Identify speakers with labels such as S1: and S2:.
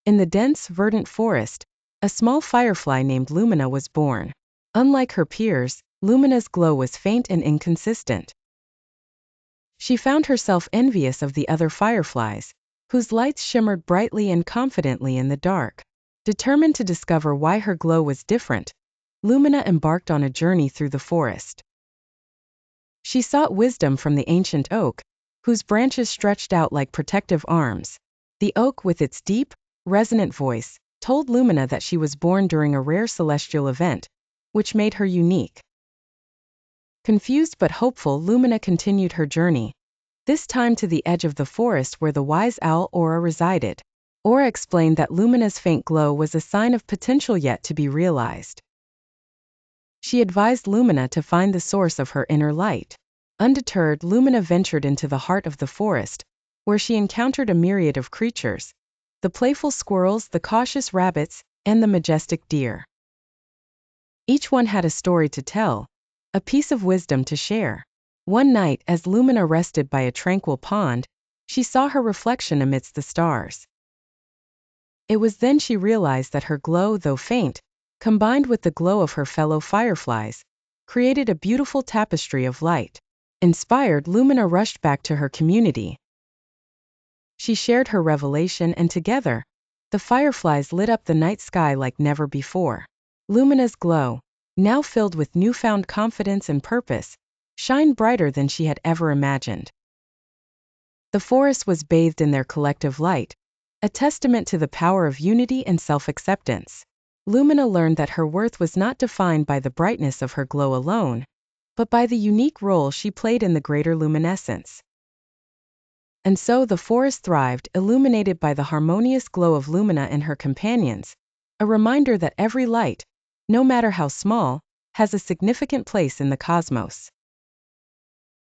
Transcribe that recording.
S1: In the dense, verdant forest, a small firefly named Lumina was born. Unlike her peers, Lumina's glow was faint and inconsistent. She found herself envious of the other fireflies, whose lights shimmered brightly and confidently in the dark. Determined to discover why her glow was different, Lumina embarked on a journey through the forest. She sought wisdom from the ancient oak, whose branches stretched out like protective arms. The oak, with its deep, resonant voice, told Lumina that she was born during a rare celestial event, which made her unique. Confused but hopeful, Lumina continued her journey, this time to the edge of the forest where the wise owl Aura resided. Aura explained that Lumina's faint glow was a sign of potential yet to be realized. She advised Lumina to find the source of her inner light. Undeterred, Lumina ventured into the heart of the forest, where she encountered a myriad of creatures: the playful squirrels, the cautious rabbits, and the majestic deer. Each one had a story to tell, a piece of wisdom to share. One night, as Lumina rested by a tranquil pond, she saw her reflection amidst the stars. It was then she realized that her glow, though faint, combined with the glow of her fellow fireflies, created a beautiful tapestry of light. Inspired, Lumina rushed back to her community. She shared her revelation, and together, the fireflies lit up the night sky like never before. Lumina's glow, now filled with newfound confidence and purpose, shined brighter than she had ever imagined. The forest was bathed in their collective light, a testament to the power of unity and self-acceptance. Lumina learned that her worth was not defined by the brightness of her glow alone, but by the unique role she played in the greater luminescence. And so the forest thrived, illuminated by the harmonious glow of Lumina and her companions, a reminder that every light, no matter how small, has a significant place in the cosmos.